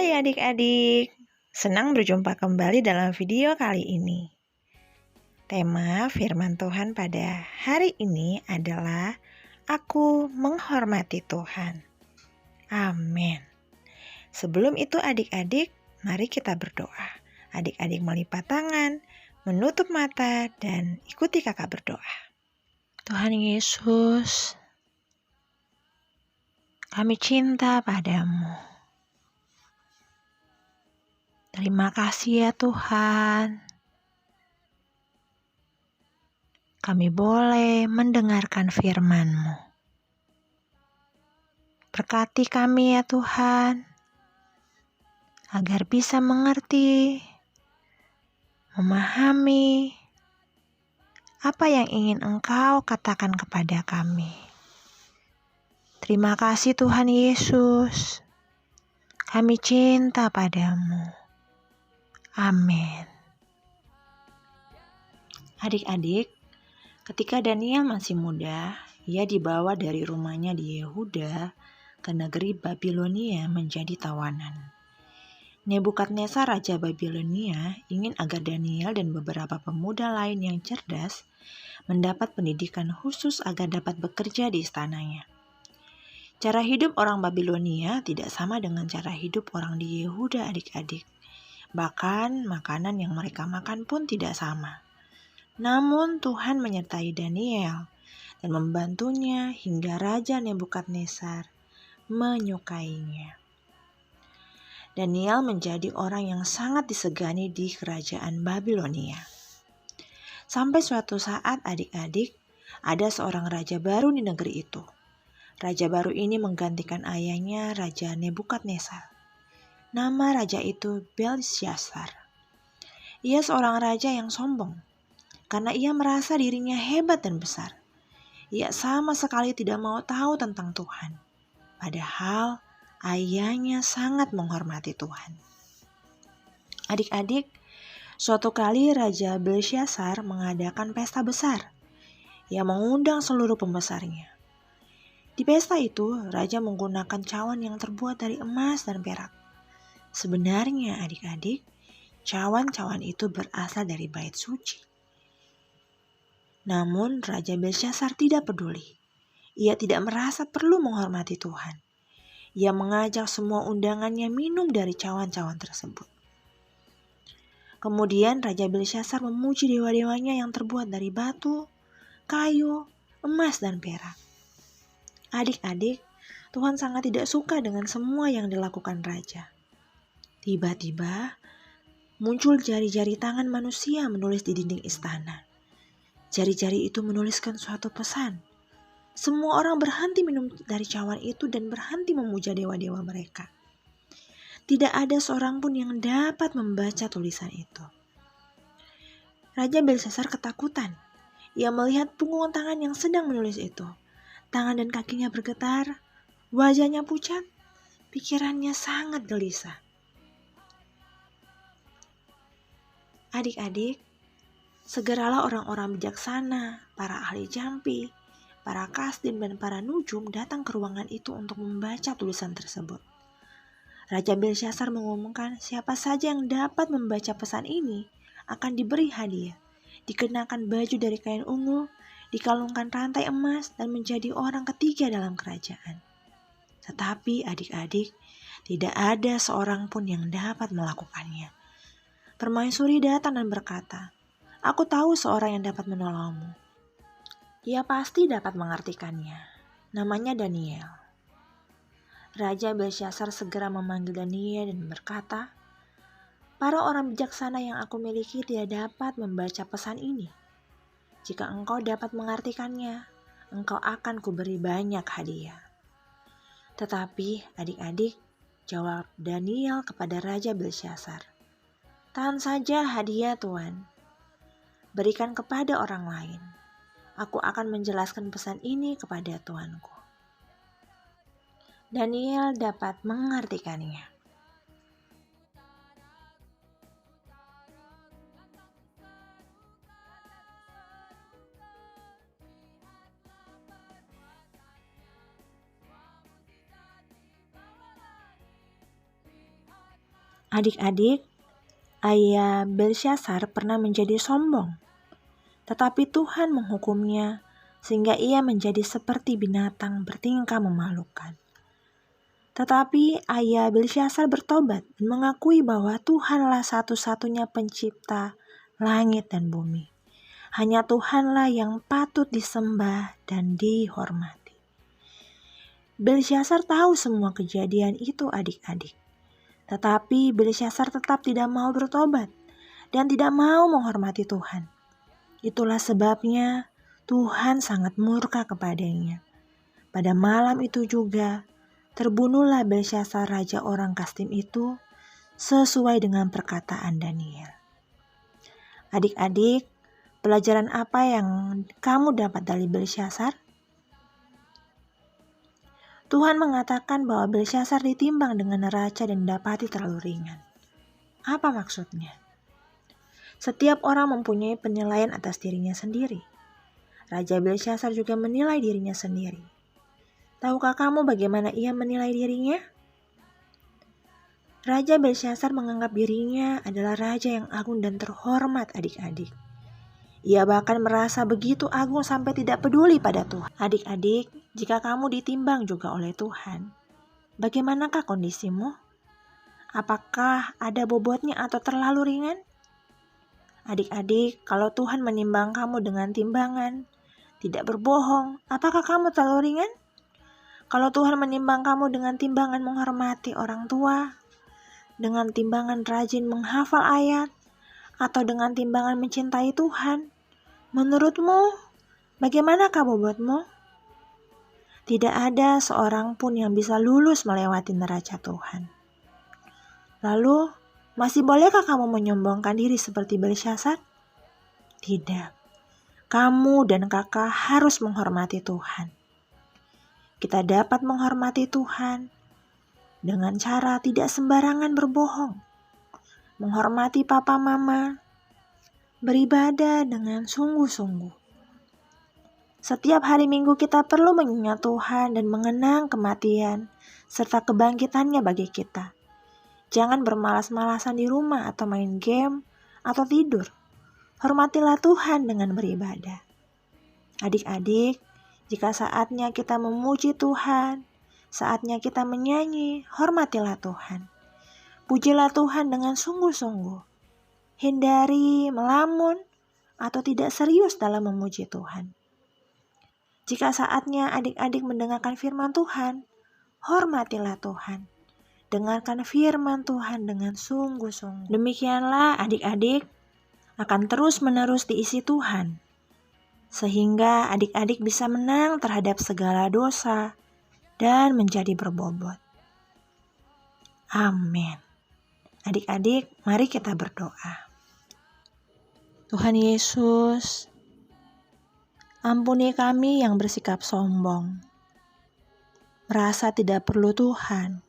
Hai adik-adik, senang berjumpa kembali dalam video kali ini. Tema firman Tuhan pada hari ini adalah Aku menghormati Tuhan. Amin. Sebelum itu adik-adik, mari kita berdoa. Adik-adik melipat tangan, menutup mata, dan ikuti kakak berdoa. Tuhan Yesus, kami cinta padamu. Terima kasih ya Tuhan. Kami boleh mendengarkan firman-Mu. Berkati kami ya Tuhan, agar bisa mengerti, memahami apa yang ingin Engkau katakan kepada kami. Terima kasih Tuhan Yesus. Kami cinta padamu. Amin. Adik-adik, ketika Daniel masih muda, ia dibawa dari rumahnya di Yehuda ke negeri Babilonia menjadi tawanan. Nebukadnezar Raja Babilonia ingin agar Daniel dan beberapa pemuda lain yang cerdas mendapat pendidikan khusus agar dapat bekerja di istananya. Cara hidup orang Babilonia tidak sama dengan cara hidup orang di Yehuda adik-adik. Bahkan makanan yang mereka makan pun tidak sama. Namun Tuhan menyertai Daniel dan membantunya hingga Raja Nebukadnezar menyukainya. Daniel menjadi orang yang sangat disegani di kerajaan Babilonia. Sampai suatu saat adik-adik, ada seorang raja baru di negeri itu. Raja baru ini menggantikan ayahnya Raja Nebukadnezar. Nama raja itu Belsyazar. Ia seorang raja yang sombong, karena ia merasa dirinya hebat dan besar. Ia sama sekali tidak mau tahu tentang Tuhan. Padahal ayahnya sangat menghormati Tuhan. Adik-adik, suatu kali Raja Belsyazar mengadakan pesta besar. Ia mengundang seluruh pembesarnya. Di pesta itu, Raja menggunakan cawan yang terbuat dari emas dan perak. Sebenarnya adik-adik, cawan-cawan itu berasal dari bait suci. Namun Raja Belsyazar tidak peduli. Ia tidak merasa perlu menghormati Tuhan. Ia mengajak semua undangannya minum dari cawan-cawan tersebut. Kemudian Raja Belsyazar memuji dewa-dewanya yang terbuat dari batu, kayu, emas, dan perak. Adik-adik, Tuhan sangat tidak suka dengan semua yang dilakukan Raja. Tiba-tiba muncul jari-jari tangan manusia menulis di dinding istana. Jari-jari itu menuliskan suatu pesan. Semua orang berhenti minum dari cawan itu dan berhenti memuja dewa-dewa mereka. Tidak ada seorang pun yang dapat membaca tulisan itu. Raja Belsyazar ketakutan. Ia melihat punggung tangan yang sedang menulis itu. Tangan dan kakinya bergetar, wajahnya pucat, pikirannya sangat gelisah. Adik-adik, segeralah orang-orang bijaksana, para ahli jampi, para kasdim dan para nujum datang ke ruangan itu untuk membaca tulisan tersebut. Raja Belsyazar mengumumkan siapa saja yang dapat membaca pesan ini akan diberi hadiah, dikenakan baju dari kain ungu, dikalungkan rantai emas, dan menjadi orang ketiga dalam kerajaan. Tetapi adik-adik, tidak ada seorang pun yang dapat melakukannya. Permaisuri datang dan berkata, "Aku tahu seorang yang dapat menolongmu. Ia pasti dapat mengartikannya. Namanya Daniel." Raja Belsyazar segera memanggil Daniel dan berkata, "Para orang bijaksana yang aku miliki tidak dapat membaca pesan ini. Jika engkau dapat mengartikannya, engkau akan kuberi banyak hadiah." Tetapi adik-adik, jawab Daniel kepada Raja Belsyazar, "Tahan saja hadiah Tuan. Berikan kepada orang lain. Aku akan menjelaskan pesan ini kepada tuanku." Daniel dapat mengartikannya. Adik-adik, ayah Belsyazar pernah menjadi sombong, tetapi Tuhan menghukumnya sehingga ia menjadi seperti binatang bertingkah memalukan. Tetapi ayah Belsyazar bertobat dan mengakui bahwa Tuhanlah satu-satunya pencipta langit dan bumi. Hanya Tuhanlah yang patut disembah dan dihormati. Belsyazar tahu semua kejadian itu adik-adik. Tetapi Belsyazar tetap tidak mau bertobat dan tidak mau menghormati Tuhan. Itulah sebabnya Tuhan sangat murka kepadanya. Pada malam itu juga terbunuhlah Belsyazar raja orang Kastim itu sesuai dengan perkataan Daniel. Adik-adik, pelajaran apa yang kamu dapat dari Belsyazar? Tuhan mengatakan bahwa Belsyazar ditimbang dengan neraca dan dapati terlalu ringan. Apa maksudnya? Setiap orang mempunyai penilaian atas dirinya sendiri. Raja Belsyazar juga menilai dirinya sendiri. Tahukah kamu bagaimana ia menilai dirinya? Raja Belsyazar menganggap dirinya adalah raja yang agung dan terhormat adik-adik. Ia bahkan merasa begitu agung sampai tidak peduli pada Tuhan. Adik-adik, jika kamu ditimbang juga oleh Tuhan, bagaimanakah kondisimu? Apakah ada bobotnya atau terlalu ringan? Adik-adik, kalau Tuhan menimbang kamu dengan timbangan, tidak berbohong, apakah kamu terlalu ringan? Kalau Tuhan menimbang kamu dengan timbangan menghormati orang tua, dengan timbangan rajin menghafal ayat, atau dengan timbangan mencintai Tuhan, menurutmu bagaimanakah bobotmu? Tidak ada seorang pun yang bisa lulus melewati neraca Tuhan. Lalu, masih bolehkah kamu menyombongkan diri seperti Belsyazar? Tidak. Kamu dan kakak harus menghormati Tuhan. Kita dapat menghormati Tuhan dengan cara tidak sembarangan berbohong, menghormati papa mama, beribadah dengan sungguh-sungguh. Setiap hari Minggu kita perlu mengingat Tuhan dan mengenang kematian serta kebangkitannya bagi kita. Jangan bermalas-malasan di rumah atau main game atau tidur. Hormatilah Tuhan dengan beribadah. Adik-adik, jika saatnya kita memuji Tuhan, saatnya kita menyanyi, hormatilah Tuhan. Pujilah Tuhan dengan sungguh-sungguh. Hindari melamun atau tidak serius dalam memuji Tuhan. Jika saatnya adik-adik mendengarkan firman Tuhan, hormatilah Tuhan. Dengarkan firman Tuhan dengan sungguh-sungguh. Demikianlah adik-adik akan terus-menerus diisi Tuhan, sehingga adik-adik bisa menang terhadap segala dosa dan menjadi berbobot. Amin. Adik-adik, mari kita berdoa. Tuhan Yesus, ampuni kami yang bersikap sombong, merasa tidak perlu Tuhan,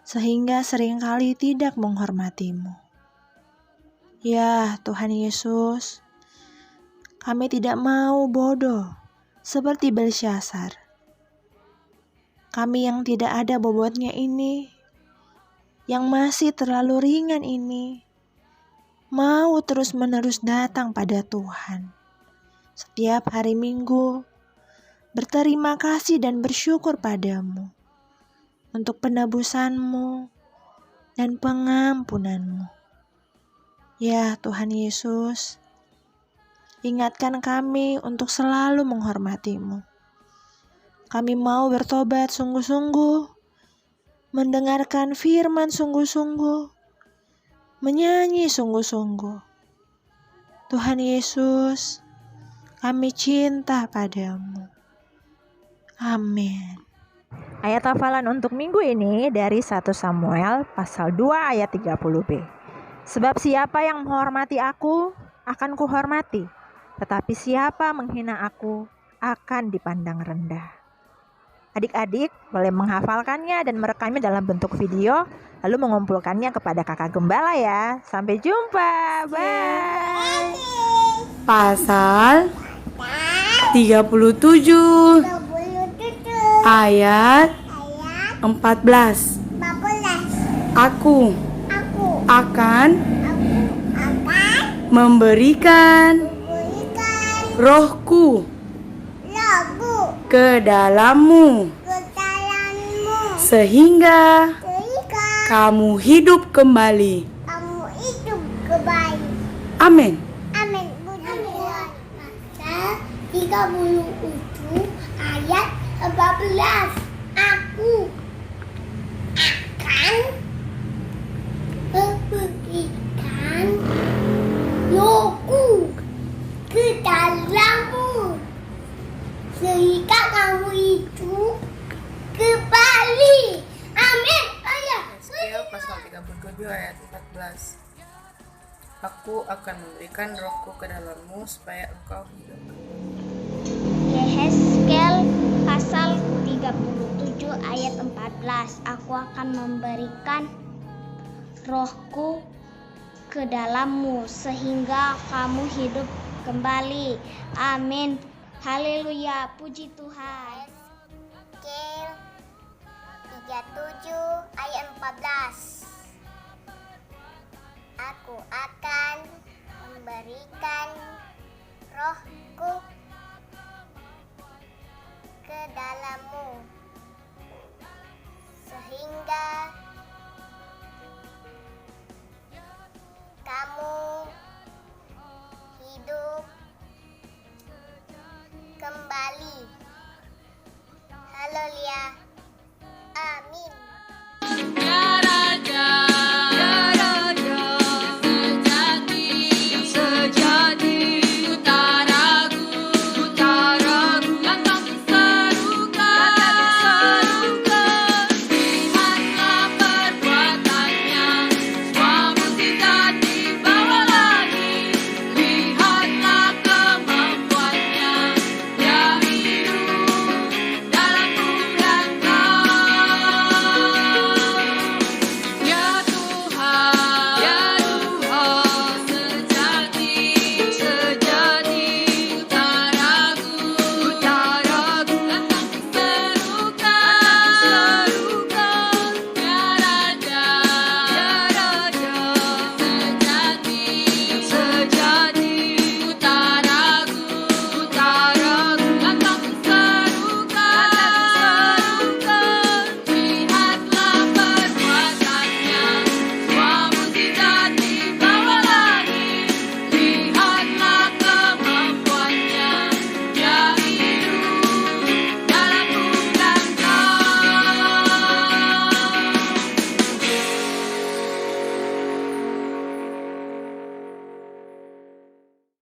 sehingga seringkali tidak menghormati-Mu. Ya Tuhan Yesus, kami tidak mau bodoh seperti Belsyazar. Kami yang tidak ada bobotnya ini, yang masih terlalu ringan ini, mau terus-menerus datang pada Tuhan. Setiap hari Minggu, berterima kasih dan bersyukur padamu untuk penebusan-Mu dan pengampunan-Mu. Ya Tuhan Yesus, ingatkan kami untuk selalu menghormati-Mu. Kami mau bertobat sungguh-sungguh, mendengarkan firman sungguh-sungguh, menyanyi sungguh-sungguh. Tuhan Yesus, kami cinta padamu. Amin. Ayat hafalan untuk minggu ini dari 1 Samuel pasal 2 ayat 30b. Sebab siapa yang menghormati aku, akan kuhormati. Tetapi siapa menghina aku, akan dipandang rendah. Adik-adik boleh menghafalkannya dan merekamnya dalam bentuk video, lalu mengumpulkannya kepada kakak gembala ya. Sampai jumpa, bye. Pasal 37 ayat 14. Aku Aku akan akan memberikan memberikan rohku lagu ke dalammu ke dalammu sehingga sehingga kamu hidup kembali. kamu hidup kembali. Amin. Amin. Puji Tuhan. Pasal 37 ayat 14. Aku akan memberikan rohku ke dalammu sehingga kamu hidup kembali. Amin. Ayah. Yesaya pasal 37 ayat 14. Aku akan memberikan rohku ke dalammu supaya engkau hidup. Yehezkel pasal 37 ayat 14. Aku akan memberikan rohku ke dalammu sehingga kamu hidup kembali. Amin. Haleluya. Puji Tuhan. Yehezkel 37 ayat 14. Aku akan memberikan rohku ke dalammu